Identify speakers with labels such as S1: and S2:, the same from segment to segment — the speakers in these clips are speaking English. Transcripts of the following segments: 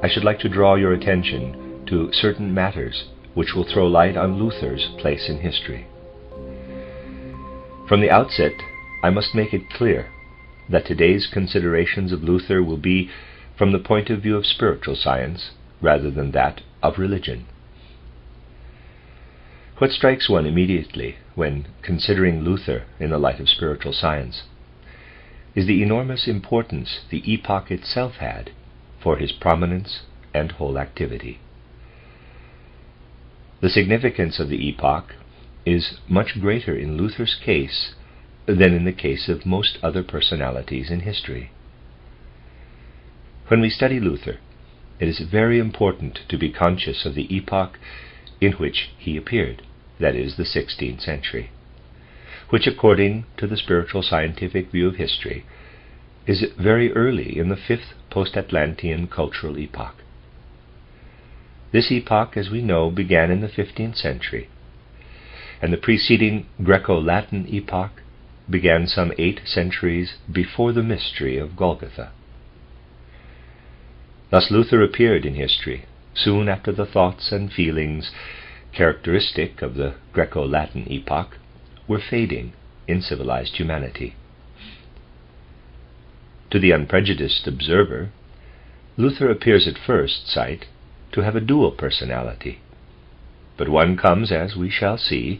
S1: I should like to draw your attention to certain matters which will throw light on Luther's place in history. From the outset, I must make it clear that today's considerations of Luther will be from the point of view of spiritual science rather than that of religion. What strikes one immediately when considering Luther in the light of spiritual science is the enormous importance the epoch itself had for his prominence and whole activity. The significance of the epoch is much greater in Luther's case than in the case of most other personalities in history. When we study Luther, it is very important to be conscious of the epoch in which he appeared, that is, the 16th century, which, according to the spiritual scientific view of history, is very early in the 5th post-Atlantean cultural epoch. This epoch, as we know, began in the 15th century, and the preceding Greco-Latin epoch began some 8 centuries before the mystery of Golgotha. Thus Luther appeared in history soon after the thoughts and feelings characteristic of the Greco-Latin epoch were fading in civilized humanity. To the unprejudiced observer, Luther appears at first sight to have a dual personality, but one comes, as we shall see,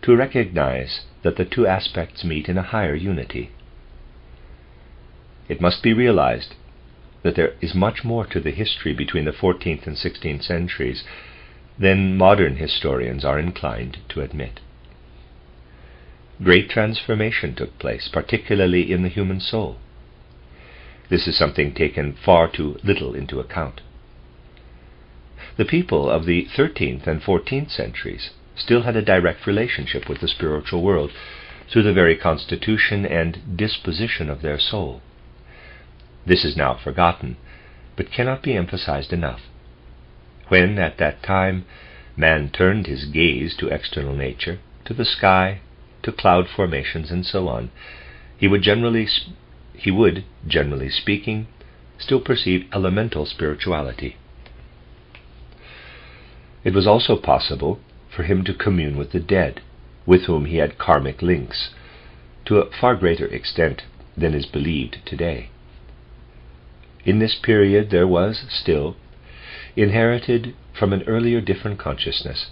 S1: to recognize that the two aspects meet in a higher unity. It must be realized that there is much more to the history between the 14th and 16th centuries than modern historians are inclined to admit. Great transformation took place, particularly in the human soul. This is something taken far too little into account. The people of the 13th and 14th centuries still had a direct relationship with the spiritual world through the very constitution and disposition of their soul. This is now forgotten, but cannot be emphasized enough. When, at that time, man turned his gaze to external nature, to the sky, to cloud formations, and so on, he would, generally speaking, still perceive elemental spirituality. It was also possible for him to commune with the dead, with whom he had karmic links, to a far greater extent than is believed today. In this period there was still, inherited from an earlier different consciousness,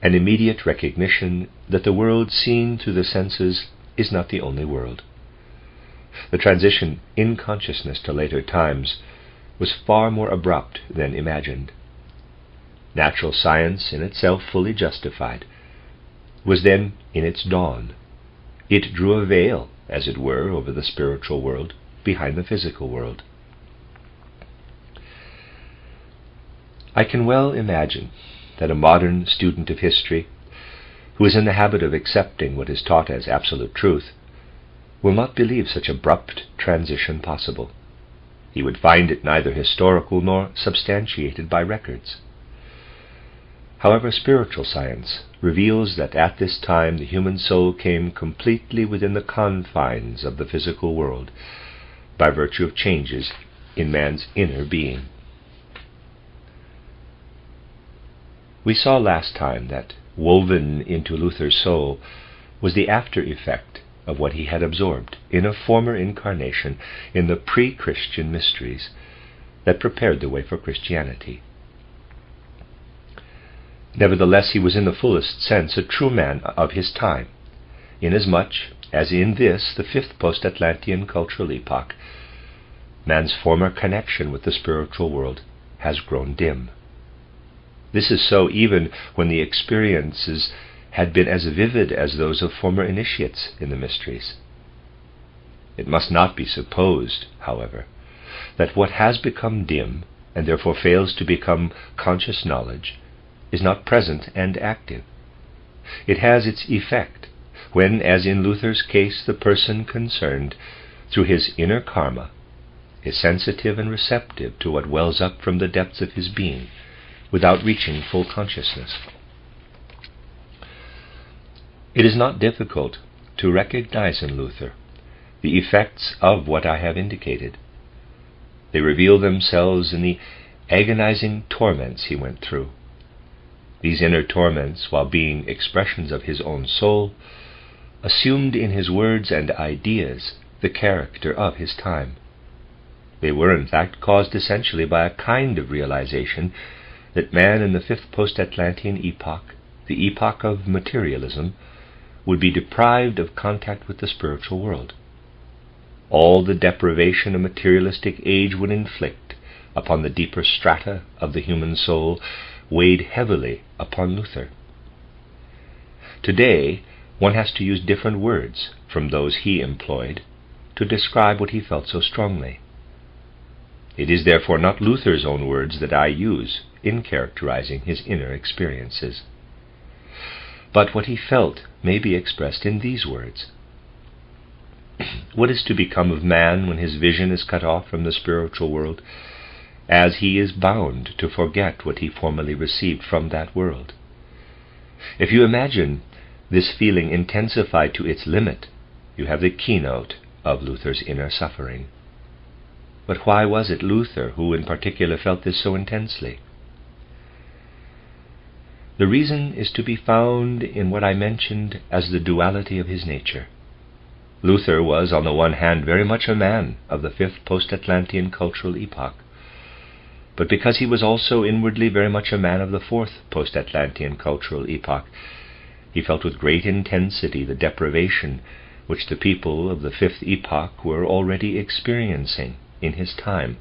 S1: an immediate recognition that the world seen through the senses is not the only world. The transition in consciousness to later times was far more abrupt than imagined. Natural science, in itself fully justified, was then in its dawn. It drew a veil, as it were, over the spiritual world behind the physical world. I can well imagine that a modern student of history, who is in the habit of accepting what is taught as absolute truth, will not believe such abrupt transition possible. He would find it neither historical nor substantiated by records. However, spiritual science reveals that at this time the human soul came completely within the confines of the physical world by virtue of changes in man's inner being. We saw last time that woven into Luther's soul was the after effect of what he had absorbed in a former incarnation in the pre-Christian mysteries that prepared the way for Christianity. Nevertheless, he was in the fullest sense a true man of his time, inasmuch as in this, the 5th post-Atlantean cultural epoch, man's former connection with the spiritual world has grown dim. This is so even when the experiences had been as vivid as those of former initiates in the mysteries. It must not be supposed, however, that what has become dim, and therefore fails to become conscious knowledge, is not present and active. It has its effect when, as in Luther's case, the person concerned, through his inner karma, is sensitive and receptive to what wells up from the depths of his being, without reaching full consciousness. It is not difficult to recognize in Luther the effects of what I have indicated. They reveal themselves in the agonizing torments he went through. These inner torments, while being expressions of his own soul, assumed in his words and ideas the character of his time. They were in fact caused essentially by a kind of realization that man in the fifth post-Atlantean epoch, the epoch of materialism, would be deprived of contact with the spiritual world. All the deprivation a materialistic age would inflict upon the deeper strata of the human soul weighed heavily upon Luther. Today, one has to use different words from those he employed to describe what he felt so strongly. It is therefore not Luther's own words that I use in characterizing his inner experiences. But what he felt may be expressed in these words. What is to become of man when his vision is cut off from the spiritual world, as he is bound to forget what he formerly received from that world? If you imagine this feeling intensified to its limit, you have the keynote of Luther's inner suffering. But why was it Luther who in particular felt this so intensely? The reason is to be found in what I mentioned as the duality of his nature. Luther was, on the one hand, very much a man of the fifth post-Atlantean cultural epoch, but because he was also inwardly very much a man of the fourth post-Atlantean cultural epoch, he felt with great intensity the deprivation which the people of the fifth epoch were already experiencing in his time,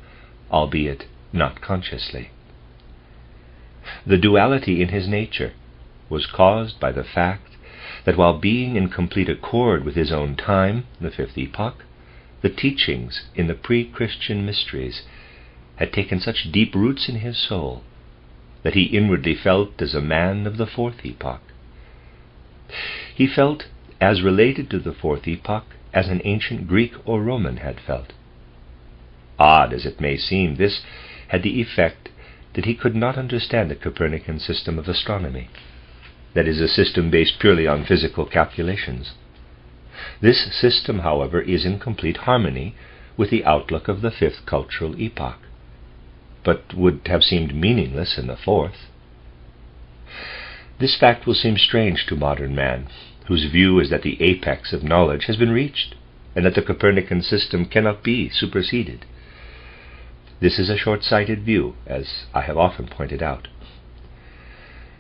S1: albeit not consciously. The duality in his nature was caused by the fact that while being in complete accord with his own time, the fifth epoch, the teachings in the pre-Christian mysteries had taken such deep roots in his soul that he inwardly felt as a man of the fourth epoch. He felt as related to the fourth epoch as an ancient Greek or Roman had felt. Odd as it may seem, this had the effect that he could not understand the Copernican system of astronomy, that is, a system based purely on physical calculations. This system, however, is in complete harmony with the outlook of the fifth cultural epoch, but would have seemed meaningless in the fourth. This fact will seem strange to modern man, whose view is that the apex of knowledge has been reached, and that the Copernican system cannot be superseded. This is a short-sighted view, as I have often pointed out.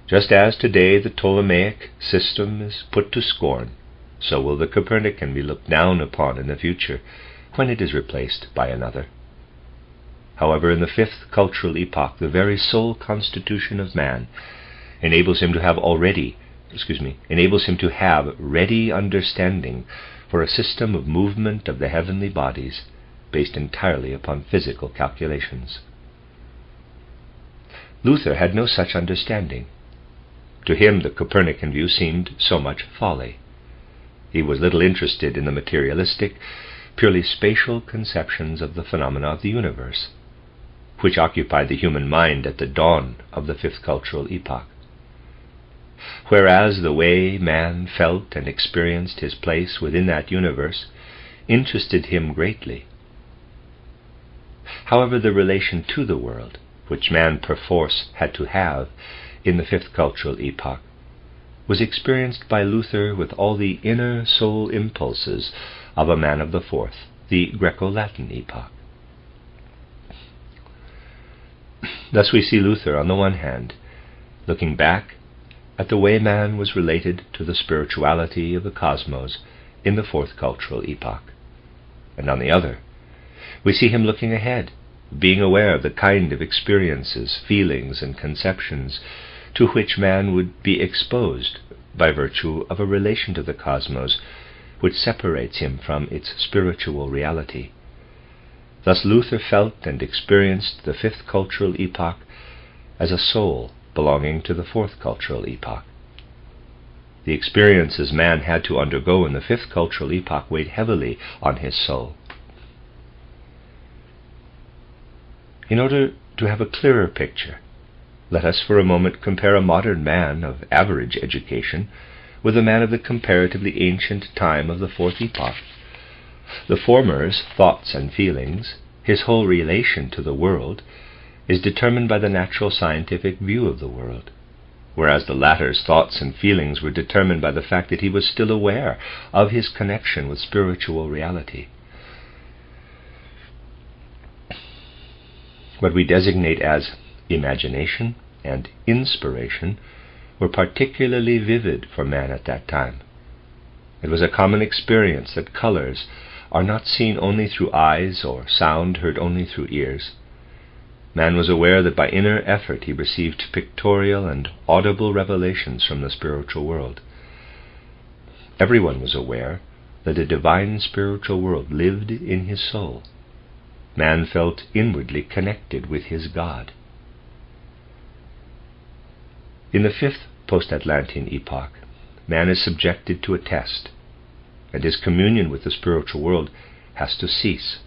S1: Just as today the Ptolemaic system is put to scorn, so will the Copernican be looked down upon in the future, when it is replaced by another. However, in the fifth cultural epoch, the very soul constitution of man enables him to have ready understanding for a system of movement of the heavenly bodies based entirely upon physical calculations. Luther had no such understanding. To him the Copernican view seemed so much folly. He was little interested in the materialistic, purely spatial conceptions of the phenomena of the universe, which occupied the human mind at the dawn of the fifth cultural epoch. Whereas the way man felt and experienced his place within that universe interested him greatly. However, the relation to the world, which man perforce had to have in the fifth cultural epoch, was experienced by Luther with all the inner soul impulses of a man of the fourth, the Greco-Latin epoch. Thus we see Luther, on the one hand, looking back at the way man was related to the spirituality of the cosmos in the fourth cultural epoch, and on the other, we see him looking ahead, being aware of the kind of experiences, feelings, and conceptions to which man would be exposed by virtue of a relation to the cosmos which separates him from its spiritual reality. Thus Luther felt and experienced the fifth cultural epoch as a soul belonging to the fourth cultural epoch. The experiences man had to undergo in the fifth cultural epoch weighed heavily on his soul. In order to have a clearer picture, let us for a moment compare a modern man of average education with a man of the comparatively ancient time of the fourth epoch. The former's thoughts and feelings, his whole relation to the world, is determined by the natural scientific view of the world, whereas the latter's thoughts and feelings were determined by the fact that he was still aware of his connection with spiritual reality. What we designate as imagination and inspiration were particularly vivid for man at that time. It was a common experience that colors are not seen only through eyes or sound heard only through ears. Man was aware that by inner effort he received pictorial and audible revelations from the spiritual world. Everyone was aware that a divine spiritual world lived in his soul. Man felt inwardly connected with his God. In the fifth post-Atlantean epoch, man is subjected to a test, and his communion with the spiritual world has to cease.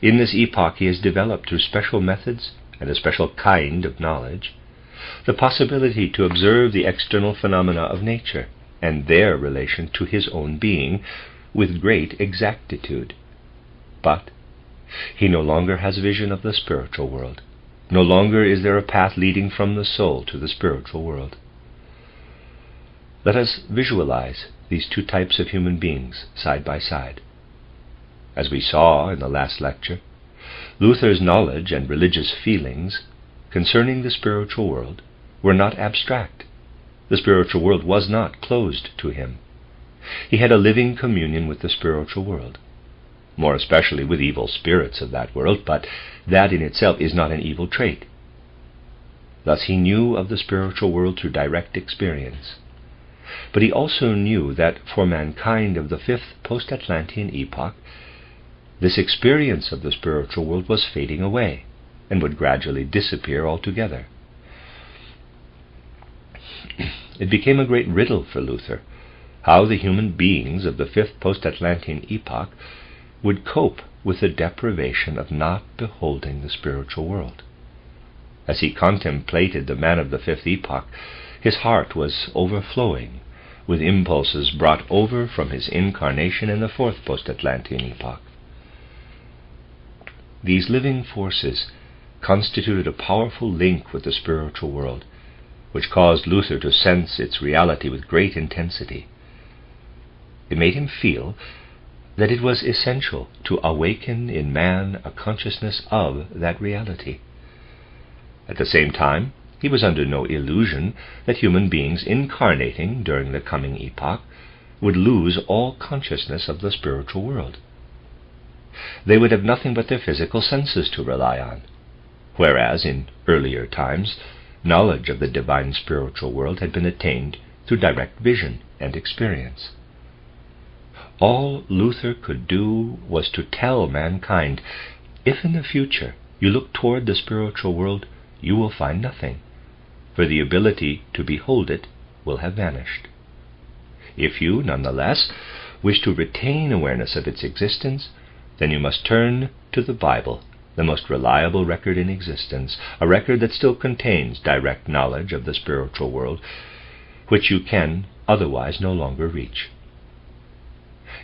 S1: In this epoch he has developed, through special methods and a special kind of knowledge, the possibility to observe the external phenomena of nature and their relation to his own being with great exactitude. But he no longer has vision of the spiritual world. No longer is there a path leading from the soul to the spiritual world. Let us visualize these two types of human beings side by side. As we saw in the last lecture, Luther's knowledge and religious feelings concerning the spiritual world were not abstract. The spiritual world was not closed to him. He had a living communion with the spiritual world, more especially with evil spirits of that world, but that in itself is not an evil trait. Thus he knew of the spiritual world through direct experience. But he also knew that for mankind of the fifth post-Atlantean epoch, this experience of the spiritual world was fading away and would gradually disappear altogether. It became a great riddle for Luther how the human beings of the fifth post-Atlantean epoch would cope with the deprivation of not beholding the spiritual world. As he contemplated the man of the fifth epoch, his heart was overflowing with impulses brought over from his incarnation in the fourth post-Atlantean epoch. These living forces constituted a powerful link with the spiritual world, which caused Luther to sense its reality with great intensity. It made him feel that it was essential to awaken in man a consciousness of that reality. At the same time, he was under no illusion that human beings incarnating during the coming epoch would lose all consciousness of the spiritual world. They would have nothing but their physical senses to rely on, whereas in earlier times knowledge of the divine spiritual world had been attained through direct vision and experience. All Luther could do was to tell mankind, if in the future you look toward the spiritual world, you will find nothing, for the ability to behold it will have vanished. If you, nonetheless, wish to retain awareness of its existence, then you must turn to the Bible, the most reliable record in existence, a record that still contains direct knowledge of the spiritual world, which you can otherwise no longer reach.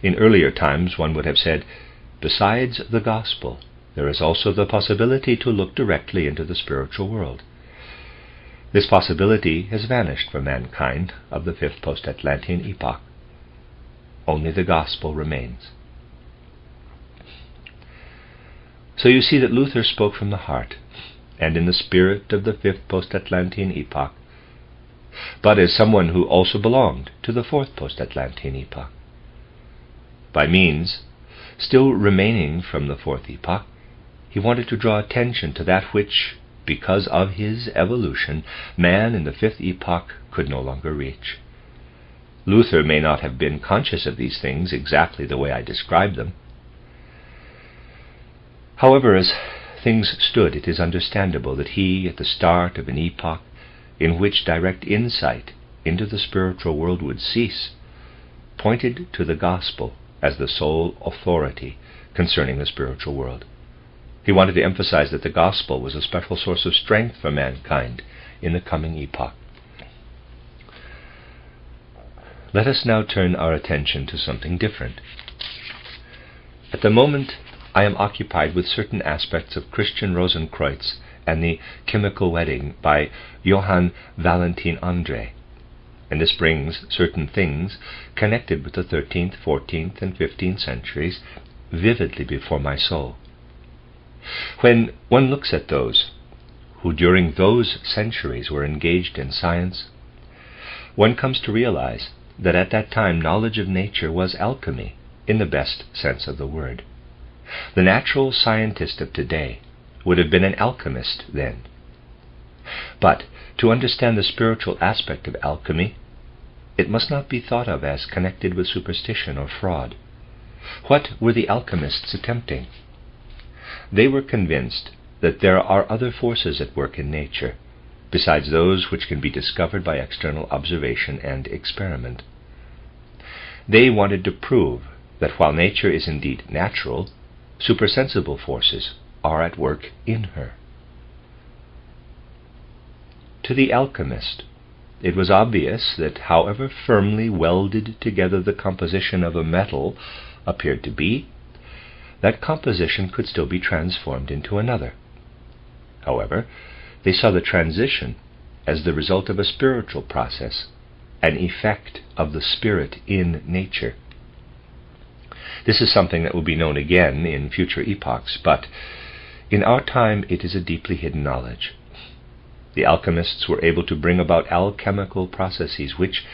S1: In earlier times one would have said, besides the gospel, there is also the possibility to look directly into the spiritual world. This possibility has vanished for mankind of the fifth post-Atlantean epoch. Only the gospel remains. So you see that Luther spoke from the heart and in the spirit of the fifth post-Atlantean epoch, but as someone who also belonged to the fourth post-Atlantean epoch. By means still remaining from the fourth epoch, he wanted to draw attention to that which, because of his evolution, man in the fifth epoch could no longer reach. Luther may not have been conscious of these things exactly the way I described them. However, as things stood, it is understandable that he, at the start of an epoch in which direct insight into the spiritual world would cease, pointed to the gospel as the sole authority concerning the spiritual world. He wanted to emphasize that the gospel was a special source of strength for mankind in the coming epoch. Let us now turn our attention to something different. At the moment, I am occupied with certain aspects of Christian Rosenkreuz and the Chemical Wedding by Johann Valentin André, and this brings certain things connected with the 13th, 14th, and 15th centuries vividly before my soul. When one looks at those who during those centuries were engaged in science, one comes to realize that at that time knowledge of nature was alchemy in the best sense of the word. The natural scientist of today would have been an alchemist then. But to understand the spiritual aspect of alchemy, it must not be thought of as connected with superstition or fraud. What were the alchemists attempting? They were convinced that there are other forces at work in nature, besides those which can be discovered by external observation and experiment. They wanted to prove that while nature is indeed natural, supersensible forces are at work in her. To the alchemist, it was obvious that however firmly welded together the composition of a metal appeared to be, that composition could still be transformed into another. However, they saw the transition as the result of a spiritual process, an effect of the spirit in nature. This is something that will be known again in future epochs, but in our time it is a deeply hidden knowledge. The alchemists were able to bring about alchemical processes which,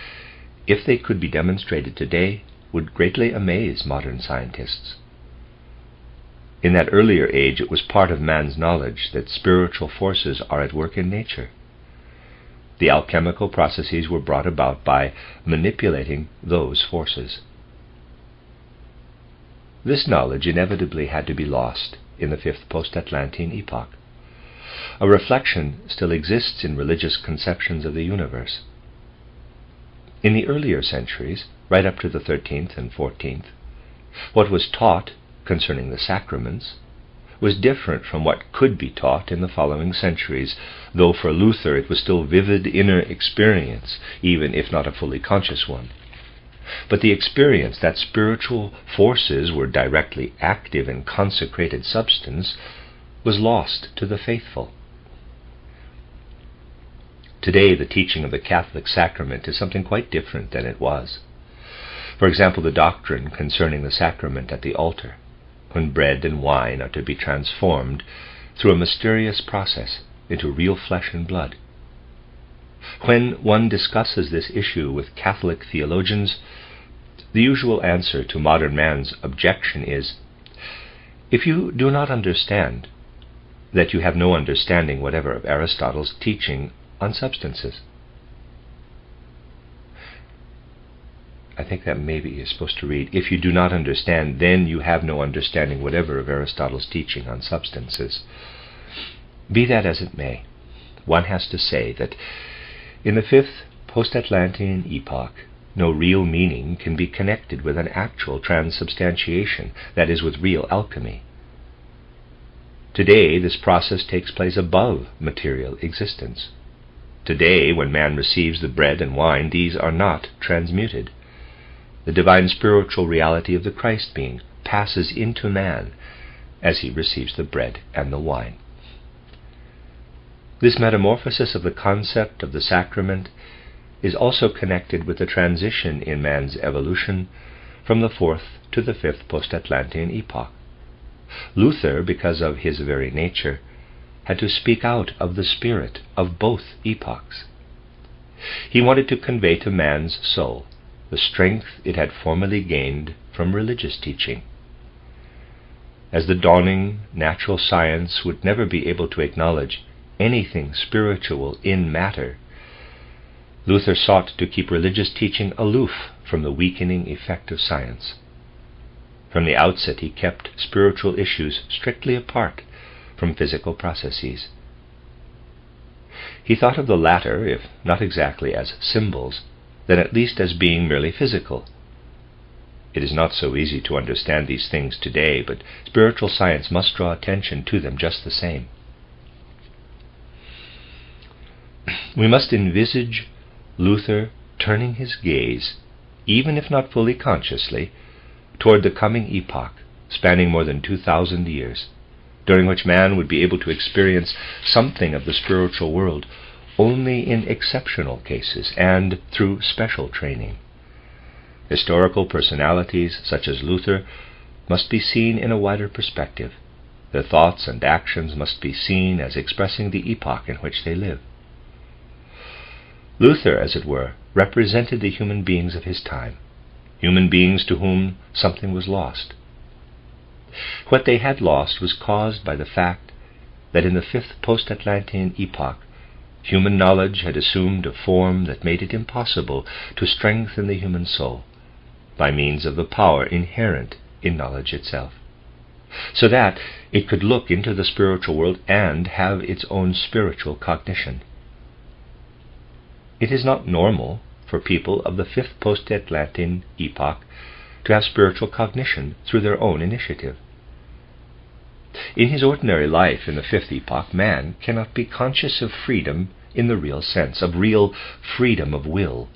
S1: if they could be demonstrated today, would greatly amaze modern scientists. In that earlier age it was part of man's knowledge that spiritual forces are at work in nature. The alchemical processes were brought about by manipulating those forces. This knowledge inevitably had to be lost in the 5th post-Atlantean epoch. A reflection still exists in religious conceptions of the universe. In the earlier centuries, right up to the 13th and 14th, what was taught concerning the sacraments was different from what could be taught in the following centuries, though for Luther it was still vivid inner experience, even if not a fully conscious one. But the experience that spiritual forces were directly active in consecrated substance was lost to the faithful. Today, the teaching of the Catholic sacrament is something quite different than it was. For example, the doctrine concerning the sacrament at the altar, when bread and wine are to be transformed through a mysterious process into real flesh and blood. When one discusses this issue with Catholic theologians, the usual answer to modern man's objection is, if you do not understand, that you have no understanding whatever of Aristotle's teaching on substances. I think that maybe is supposed to read, if you do not understand, then you have no understanding whatever of Aristotle's teaching on substances. Be that as it may, one has to say that in the 5th post-Atlantean epoch, no real meaning can be connected with an actual transubstantiation, that is, with real alchemy. Today, this process takes place above material existence. Today, when man receives the bread and wine, these are not transmuted. The divine spiritual reality of the Christ being passes into man as he receives the bread and the wine. This metamorphosis of the concept of the sacrament is also connected with the transition in man's evolution from the 4th to the 5th post-Atlantean epoch. Luther, because of his very nature, had to speak out of the spirit of both epochs. He wanted to convey to man's soul the strength it had formerly gained from religious teaching. As the dawning natural science would never be able to acknowledge anything spiritual in matter, Luther sought to keep religious teaching aloof from the weakening effect of science. From the outset he kept spiritual issues strictly apart from physical processes. He thought of the latter, if not exactly as symbols, then at least as being merely physical. It is not so easy to understand these things today, but spiritual science must draw attention to them just the same. We must envisage Luther turning his gaze, even if not fully consciously, toward the coming epoch, spanning more than 2,000 years, during which man would be able to experience something of the spiritual world only in exceptional cases and through special training. Historical personalities such as Luther must be seen in a wider perspective. Their thoughts and actions must be seen as expressing the epoch in which they live. Luther, as it were, represented the human beings of his time, human beings to whom something was lost. What they had lost was caused by the fact that in the fifth post-Atlantean epoch, human knowledge had assumed a form that made it impossible to strengthen the human soul by means of the power inherent in knowledge itself, so that it could look into the spiritual world and have its own spiritual cognition. It is not normal for people of the fifth post-Atlantean epoch to have spiritual cognition through their own initiative. In his ordinary life in the fifth epoch, man cannot be conscious of freedom in the real sense, of real freedom of will,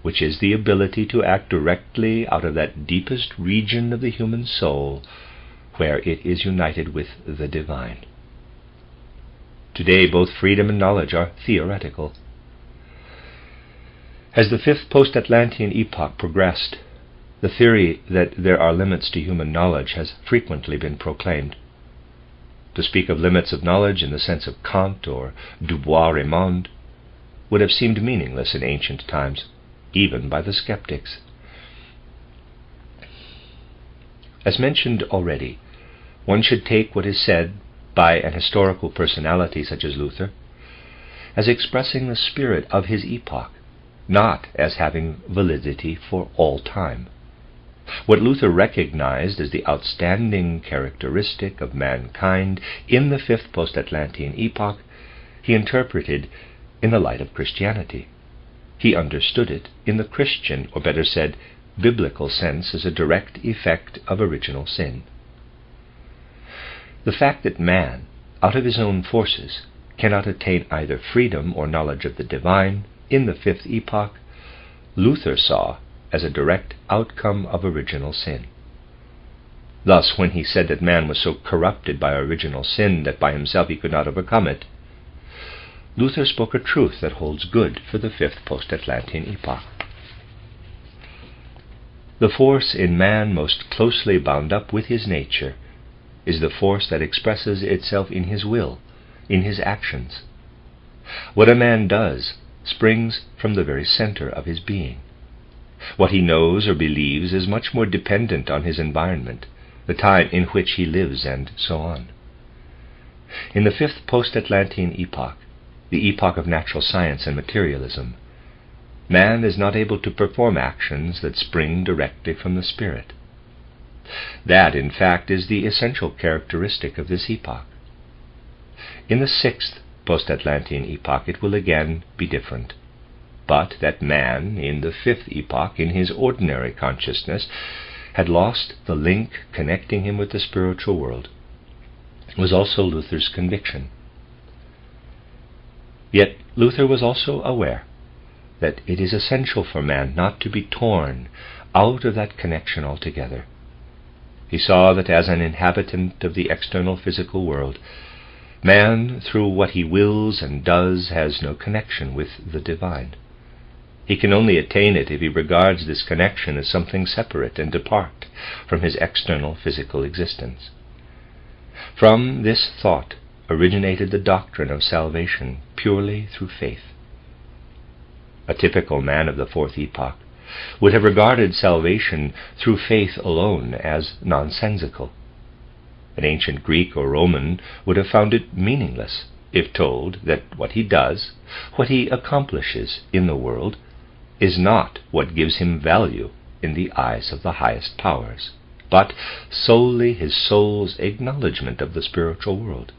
S1: which is the ability to act directly out of that deepest region of the human soul where it is united with the divine. Today, both freedom and knowledge are theoretical. As the fifth post-Atlantean epoch progressed, the theory that there are limits to human knowledge has frequently been proclaimed. To speak of limits of knowledge in the sense of Kant or Dubois-Reymond would have seemed meaningless in ancient times, even by the skeptics. As mentioned already, one should take what is said by an historical personality such as Luther as expressing the spirit of his epoch, not as having validity for all time. What Luther recognized as the outstanding characteristic of mankind in the fifth post-Atlantean epoch, he interpreted in the light of Christianity. He understood it in the Christian, or better said, biblical sense as a direct effect of original sin. The fact that man, out of his own forces, cannot attain either freedom or knowledge of the divine in the fifth epoch, Luther saw as a direct outcome of original sin. Thus, when he said that man was so corrupted by original sin that by himself he could not overcome it, Luther spoke a truth that holds good for the fifth post-Atlantean epoch. The force in man most closely bound up with his nature is the force that expresses itself in his will, in his actions. What a man does springs from the very center of his being. What he knows or believes is much more dependent on his environment, the time in which he lives, and so on. In the fifth post-Atlantean epoch, the epoch of natural science and materialism, man is not able to perform actions that spring directly from the spirit. That, in fact, is the essential characteristic of this epoch. In the sixth post-Atlantean epoch it will again be different, but that man, in the fifth epoch, in his ordinary consciousness, had lost the link connecting him with the spiritual world, was also Luther's conviction. Yet Luther was also aware that it is essential for man not to be torn out of that connection altogether. He saw that as an inhabitant of the external physical world, man, through what he wills and does, has no connection with the divine. He can only attain it if he regards this connection as something separate and apart from his external physical existence. From this thought originated the doctrine of salvation purely through faith. A typical man of the fourth epoch would have regarded salvation through faith alone as nonsensical. An ancient Greek or Roman would have found it meaningless if told that what he does, what he accomplishes in the world, is not what gives him value in the eyes of the highest powers, but solely his soul's acknowledgement of the spiritual world.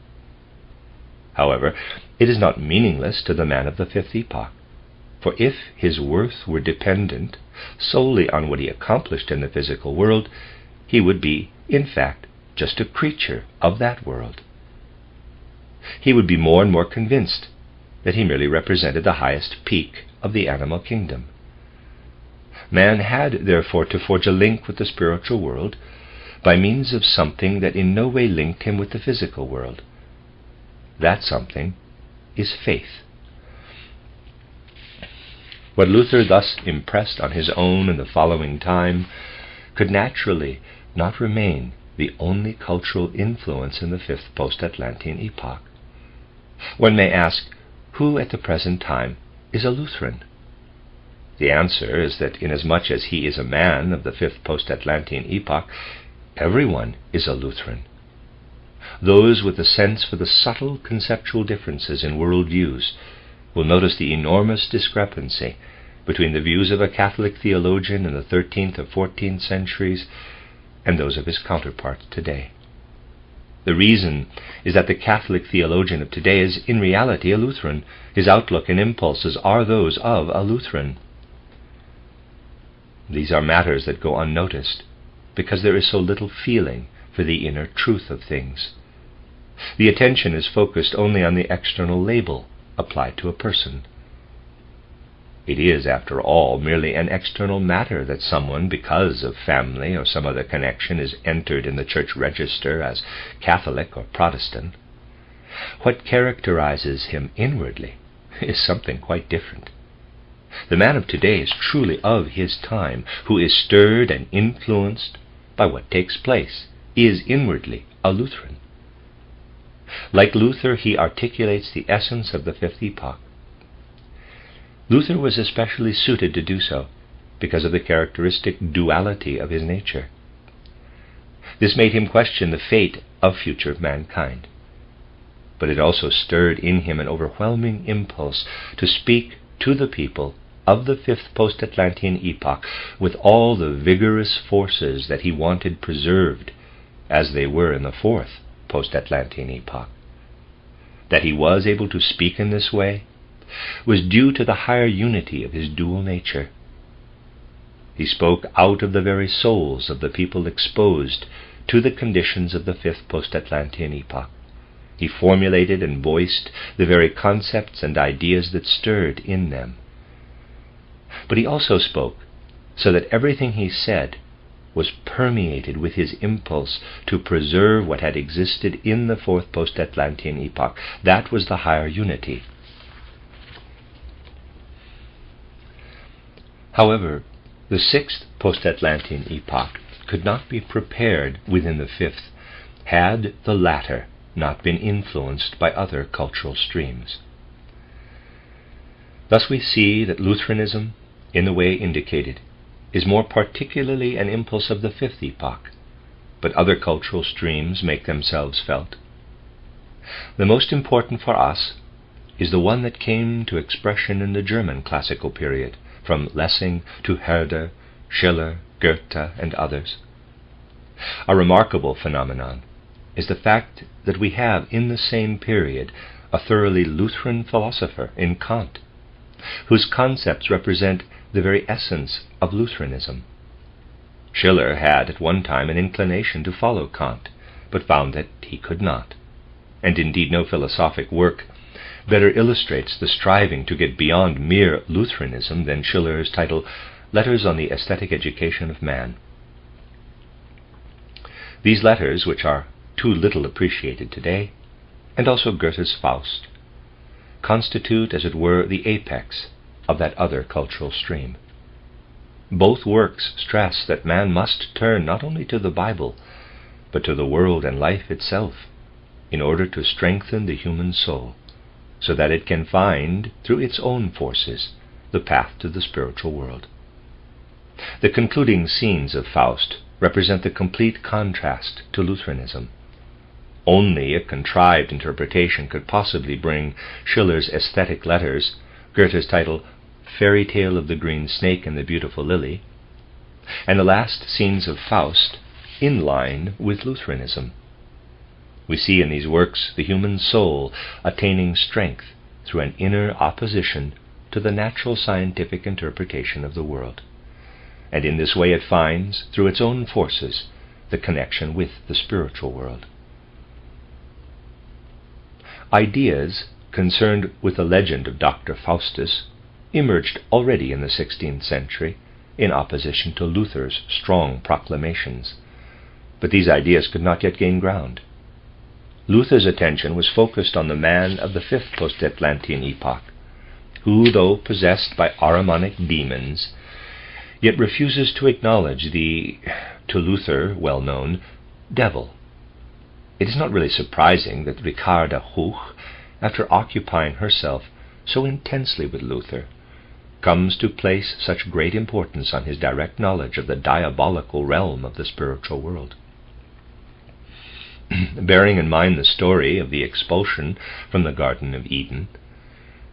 S1: However, it is not meaningless to the man of the fifth epoch, for if his worth were dependent solely on what he accomplished in the physical world, he would be, in fact, just a creature of that world. He would be more and more convinced that he merely represented the highest peak of the animal kingdom. Man had, therefore, to forge a link with the spiritual world by means of something that in no way linked him with the physical world. That something is faith. What Luther thus impressed on his own in the following time could naturally not remain the only cultural influence in the fifth post-Atlantean epoch. One may ask, who at the present time is a Lutheran? The answer is that inasmuch as he is a man of the fifth post-Atlantean epoch, everyone is a Lutheran. Those with a sense for the subtle conceptual differences in worldviews will notice the enormous discrepancy between the views of a Catholic theologian in the 13th or 14th centuries and those of his counterparts today. The reason is that the Catholic theologian of today is in reality a Lutheran. His outlook and impulses are those of a Lutheran. These are matters that go unnoticed because there is so little feeling for the inner truth of things. The attention is focused only on the external label applied to a person. It is, after all, merely an external matter that someone, because of family or some other connection, is entered in the church register as Catholic or Protestant. What characterizes him inwardly is something quite different. The man of today is truly of his time, who is stirred and influenced by what takes place, is inwardly a Lutheran. Like Luther, he articulates the essence of the fifth epoch. Luther was especially suited to do so because of the characteristic duality of his nature. This made him question the fate of future mankind, but it also stirred in him an overwhelming impulse to speak to the people of the fifth post-Atlantean epoch with all the vigorous forces that he wanted preserved as they were in the fourth post-Atlantean epoch. That he was able to speak in this way was due to the higher unity of his dual nature. He spoke out of the very souls of the people exposed to the conditions of the fifth post-Atlantean epoch. He formulated and voiced the very concepts and ideas that stirred in them. But he also spoke so that everything he said was permeated with his impulse to preserve what had existed in the fourth post-Atlantean epoch. That was the higher unity. However, the sixth post-Atlantean epoch could not be prepared within the fifth had the latter not been influenced by other cultural streams. Thus we see that Lutheranism, in the way indicated, is more particularly an impulse of the fifth epoch, but other cultural streams make themselves felt. The most important for us is the one that came to expression in the German classical period, from Lessing to Herder, Schiller, Goethe, and others. A remarkable phenomenon is the fact that we have in the same period a thoroughly Lutheran philosopher in Kant, whose concepts represent the very essence of Lutheranism. Schiller had at one time an inclination to follow Kant, but found that he could not, and indeed no philosophic work better illustrates the striving to get beyond mere Lutheranism than Schiller's title, Letters on the Aesthetic Education of Man. These letters, which are too little appreciated today, and also Goethe's Faust, constitute, as it were, the apex of that other cultural stream. Both works stress that man must turn not only to the Bible, but to the world and life itself, in order to strengthen the human soul, so that it can find, through its own forces, the path to the spiritual world. The concluding scenes of Faust represent the complete contrast to Lutheranism. Only a contrived interpretation could possibly bring Schiller's aesthetic letters, Goethe's title, Fairy Tale of the Green Snake and the Beautiful Lily, and the last scenes of Faust in line with Lutheranism. We see in these works the human soul attaining strength through an inner opposition to the natural scientific interpretation of the world, and in this way it finds, through its own forces, the connection with the spiritual world. Ideas concerned with the legend of Dr. Faustus emerged already in the 16th century in opposition to Luther's strong proclamations. But these ideas could not yet gain ground. Luther's attention was focused on the man of the fifth post-Atlantean epoch, who, though possessed by Ahrimanic demons, yet refuses to acknowledge the, to Luther well-known, devil. It is not really surprising that Ricarda Huch, after occupying herself so intensely with Luther, comes to place such great importance on his direct knowledge of the diabolical realm of the spiritual world. Bearing in mind the story of the expulsion from the Garden of Eden,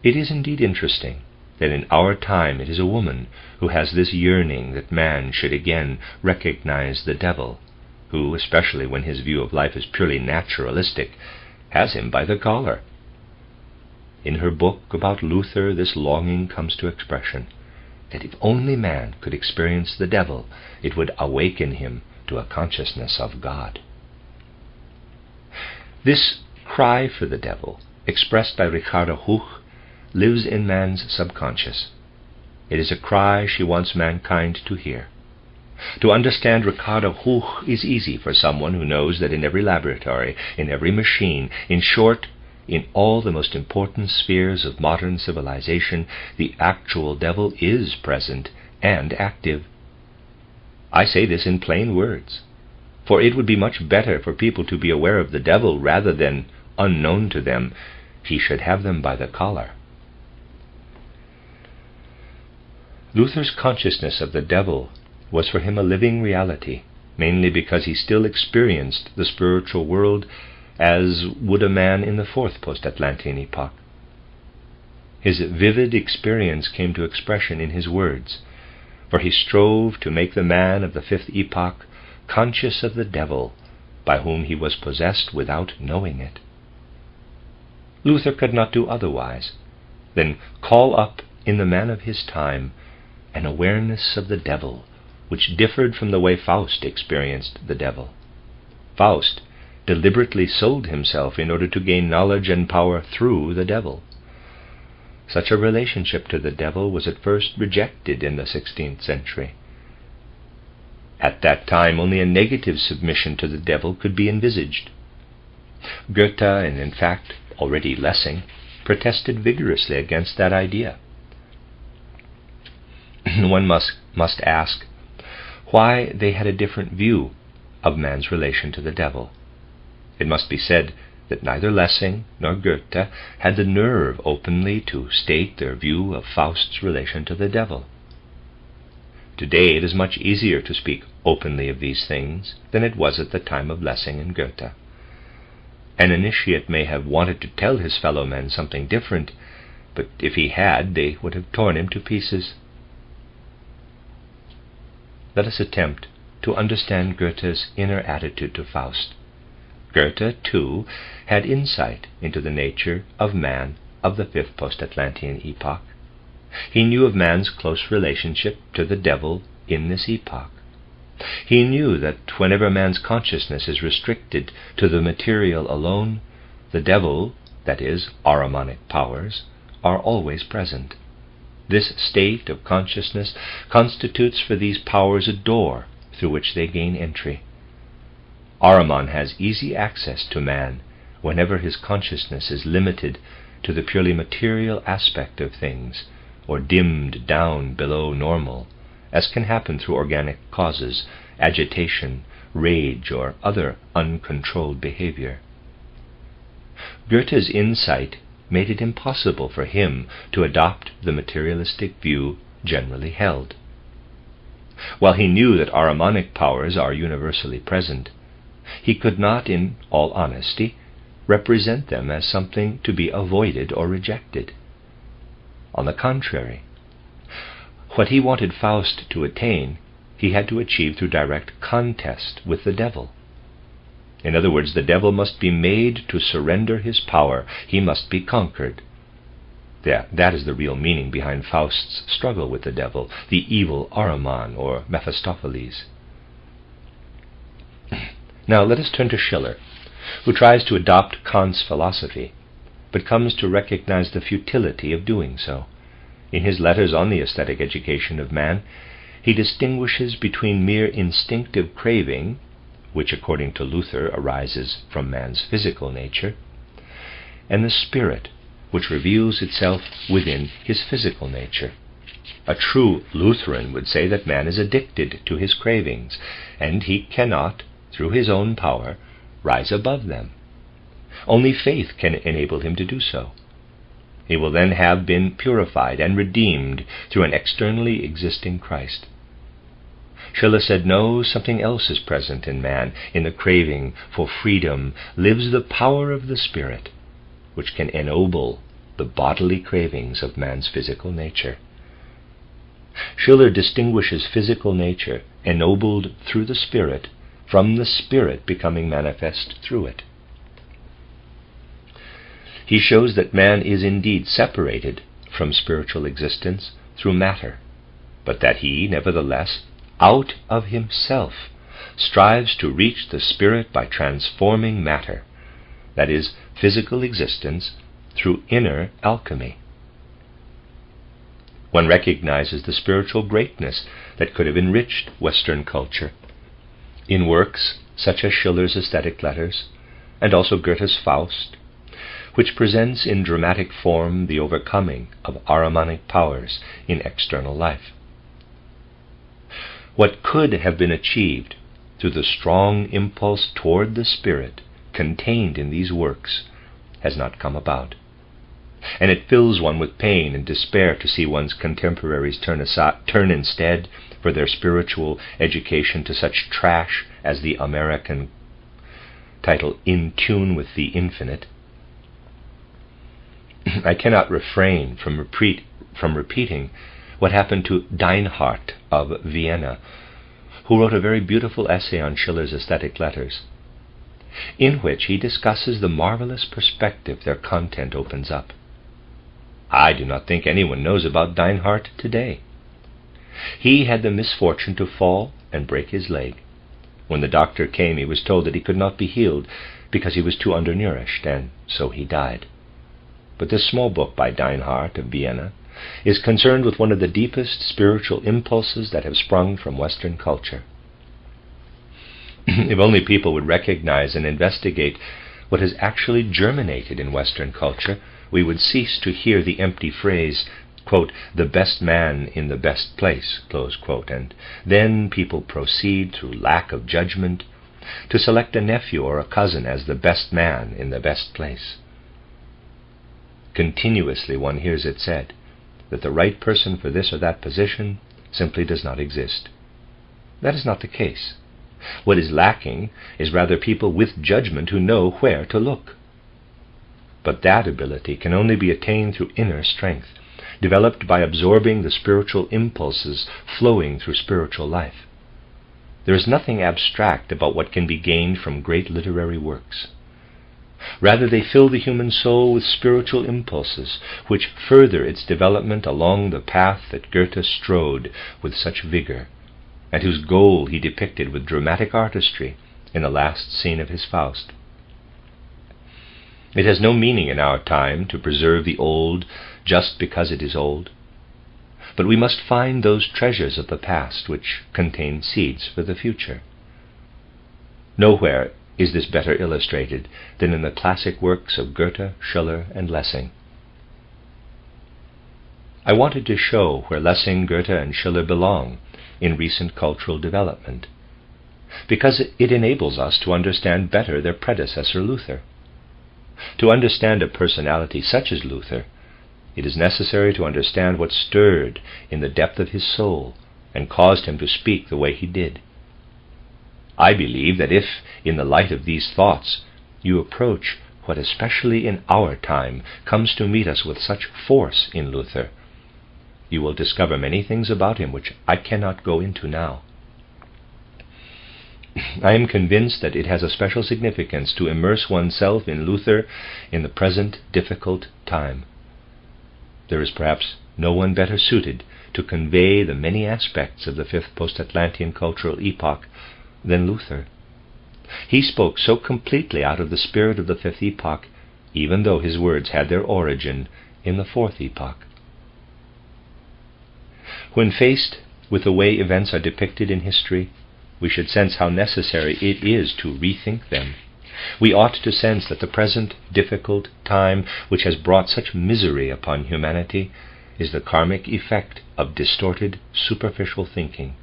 S1: it is indeed interesting that in our time it is a woman who has this yearning that man should again recognize the devil, who, especially when his view of life is purely naturalistic, has him by the collar. In her book about Luther, this longing comes to expression, that if only man could experience the devil, it would awaken him to a consciousness of God. This cry for the devil, expressed by Ricarda Huch, lives in man's subconscious. It is a cry she wants mankind to hear. To understand Ricarda Huch is easy for someone who knows that in every laboratory, in every machine, in short, in all the most important spheres of modern civilization, the actual devil is present and active. I say this in plain words, for it would be much better for people to be aware of the devil rather than, unknown to them, he should have them by the collar. Luther's consciousness of the devil was for him a living reality, mainly because he still experienced the spiritual world as would a man in the fourth post-Atlantean epoch. His vivid experience came to expression in his words, for he strove to make the man of the fifth epoch conscious of the devil, by whom he was possessed without knowing it. Luther could not do otherwise than call up in the man of his time an awareness of the devil, which differed from the way Faust experienced the devil. Faust deliberately sold himself in order to gain knowledge and power through the devil. Such a relationship to the devil was at first rejected in the 16th century. At that time, only a negative submission to the devil could be envisaged. Goethe, and in fact already Lessing, protested vigorously against that idea. One must ask why they had a different view of man's relation to the devil. It must be said that neither Lessing nor Goethe had the nerve openly to state their view of Faust's relation to the devil. Today it is much easier to speak openly of these things than it was at the time of Lessing and Goethe. An initiate may have wanted to tell his fellow men something different, but if he had, they would have torn him to pieces. Let us attempt to understand Goethe's inner attitude to Faust. Goethe, too, had insight into the nature of man of the fifth post-Atlantean epoch. He knew of man's close relationship to the devil in this epoch. He knew that whenever man's consciousness is restricted to the material alone, the devil, that is, Ahrimanic powers, are always present. This state of consciousness constitutes for these powers a door through which they gain entry. Ahriman has easy access to man whenever his consciousness is limited to the purely material aspect of things, or dimmed down below normal, as can happen through organic causes, agitation, rage, or other uncontrolled behavior. Goethe's insight made it impossible for him to adopt the materialistic view generally held. While he knew that Ahrimanic powers are universally present, he could not, in all honesty, represent them as something to be avoided or rejected. On the contrary, what he wanted Faust to attain, he had to achieve through direct contest with the devil. In other words, the devil must be made to surrender his power. He must be conquered. That is the real meaning behind Faust's struggle with the devil, the evil Ahriman or Mephistopheles. Now let us turn to Schiller, who tries to adopt Kant's philosophy, but comes to recognize the futility of doing so. In his letters on the aesthetic education of man, he distinguishes between mere instinctive craving, which according to Luther arises from man's physical nature, and the spirit, which reveals itself within his physical nature. A true Lutheran would say that man is addicted to his cravings, and he cannot, through his own power, rise above them. Only faith can enable him to do so. He will then have been purified and redeemed through an externally existing Christ. Schiller said, no, something else is present in man. In the craving for freedom lives the power of the Spirit, which can ennoble the bodily cravings of man's physical nature. Schiller distinguishes physical nature, ennobled through the Spirit, from the Spirit becoming manifest through it. He shows that man is indeed separated from spiritual existence through matter, but that he, nevertheless, out of himself, strives to reach the Spirit by transforming matter, that is, physical existence, through inner alchemy. One recognizes the spiritual greatness that could have enriched Western culture in works such as Schiller's aesthetic letters, and also Goethe's Faust, which presents in dramatic form the overcoming of Ahrimanic powers in external life. What could have been achieved through the strong impulse toward the Spirit contained in these works has not come about, and it fills one with pain and despair to see one's contemporaries turn instead for their spiritual education to such trash as the American title In Tune with the Infinite. I cannot refrain from repeating what happened to Deinhardt of Vienna, who wrote a very beautiful essay on Schiller's aesthetic letters, in which he discusses the marvelous perspective their content opens up. I do not think anyone knows about Deinhardt today. He had the misfortune to fall and break his leg. When the doctor came, he was told that he could not be healed because he was too undernourished, and so he died. But this small book by Deinhardt of Vienna is concerned with one of the deepest spiritual impulses that have sprung from Western culture. If only people would recognize and investigate what has actually germinated in Western culture, we would cease to hear the empty phrase, quote, the best man in the best place, close quote, and then people proceed through lack of judgment to select a nephew or a cousin as the best man in the best place. Continuously one hears it said that the right person for this or that position simply does not exist. That is not the case. What is lacking is rather people with judgment who know where to look. But that ability can only be attained through inner strength, developed by absorbing the spiritual impulses flowing through spiritual life. There is nothing abstract about what can be gained from great literary works. Rather, they fill the human soul with spiritual impulses, which further its development along the path that Goethe strode with such vigor, and whose goal he depicted with dramatic artistry in the last scene of his Faust. It has no meaning in our time to preserve the old just because it is old, but we must find those treasures of the past which contain seeds for the future. Nowhere is this better illustrated than in the classic works of Goethe, Schiller, and Lessing. I wanted to show where Lessing, Goethe, and Schiller belong in recent cultural development, because it enables us to understand better their predecessor Luther. To understand a personality such as Luther, it is necessary to understand what stirred in the depth of his soul and caused him to speak the way he did. I believe that if, in the light of these thoughts, you approach what especially in our time comes to meet us with such force in Luther, you will discover many things about him which I cannot go into now. I am convinced that it has a special significance to immerse oneself in Luther in the present difficult time. There is perhaps no one better suited to convey the many aspects of the fifth post-Atlantean cultural epoch than Luther. He spoke so completely out of the spirit of the fifth epoch, even though his words had their origin in the fourth epoch. When faced with the way events are depicted in history, we should sense how necessary it is to rethink them. We ought to sense that the present difficult time, which has brought such misery upon humanity, is the karmic effect of distorted, superficial thinking.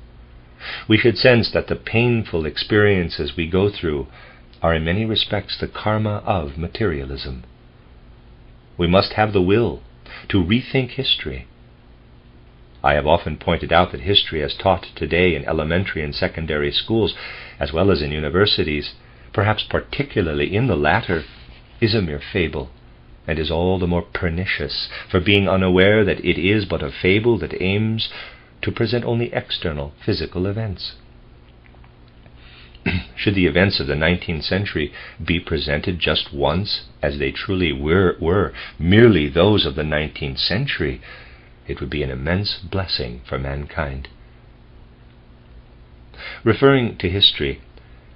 S1: We should sense that the painful experiences we go through are in many respects the karma of materialism. We must have the will to rethink history. I have often pointed out that history as taught today in elementary and secondary schools, as well as in universities, perhaps particularly in the latter, is a mere fable, and is all the more pernicious for being unaware that it is but a fable that aims to present only external physical events. Should the events of the 19th century be presented just once as they truly were merely those of the 19th century, it would be an immense blessing for mankind. Referring to history,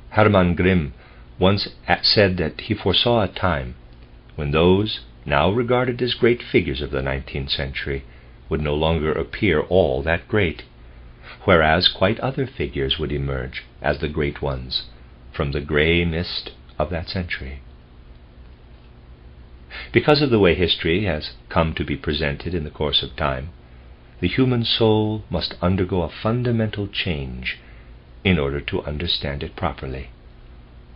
S1: Hermann Grimm once said that he foresaw a time when those now regarded as great figures of the 19th century would no longer appear all that great, whereas quite other figures would emerge as the great ones from the grey mist of that century. Because of the way history has come to be presented in the course of time, the human soul must undergo a fundamental change in order to understand it properly.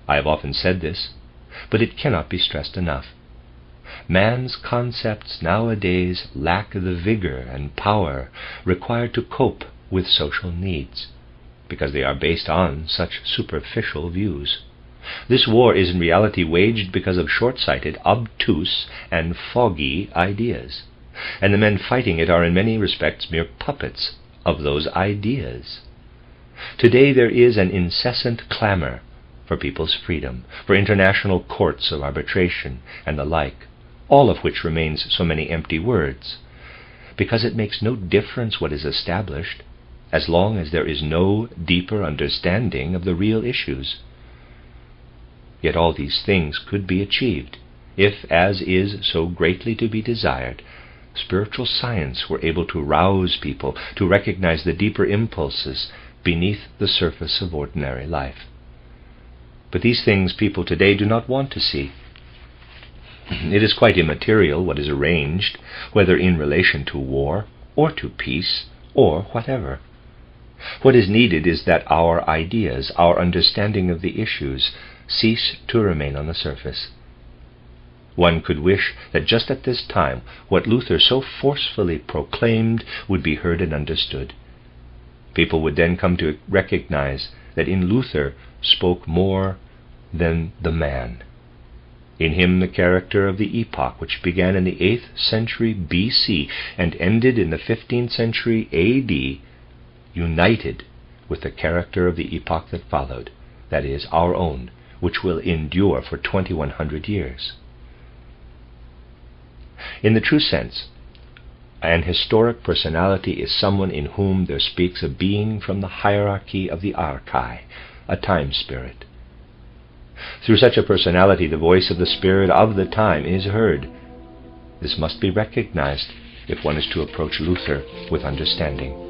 S1: I have often said this, but it cannot be stressed enough. Man's concepts nowadays lack the vigor and power required to cope with social needs, because they are based on such superficial views. This war is in reality waged because of short-sighted, obtuse, and foggy ideas, and the men fighting it are in many respects mere puppets of those ideas. Today there is an incessant clamor for people's freedom, for international courts of arbitration, and the like, all of which remains so many empty words, because it makes no difference what is established, as long as there is no deeper understanding of the real issues. Yet all these things could be achieved if, as is so greatly to be desired, spiritual science were able to rouse people to recognize the deeper impulses beneath the surface of ordinary life. But these things people today do not want to see. It is quite immaterial what is arranged, whether in relation to war or to peace or whatever. What is needed is that our ideas, our understanding of the issues, cease to remain on the surface. One could wish that just at this time what Luther so forcefully proclaimed would be heard and understood. People would then come to recognize that in Luther spoke more than the man. In him the character of the epoch, which began in the 8th century BC and ended in the 15th century AD, united with the character of the epoch that followed, that is, our own, which will endure for 2100 years. In the true sense, an historic personality is someone in whom there speaks a being from the hierarchy of the archai, a time spirit. Through such a personality, the voice of the spirit of the time is heard. This must be recognized if one is to approach Luther with understanding.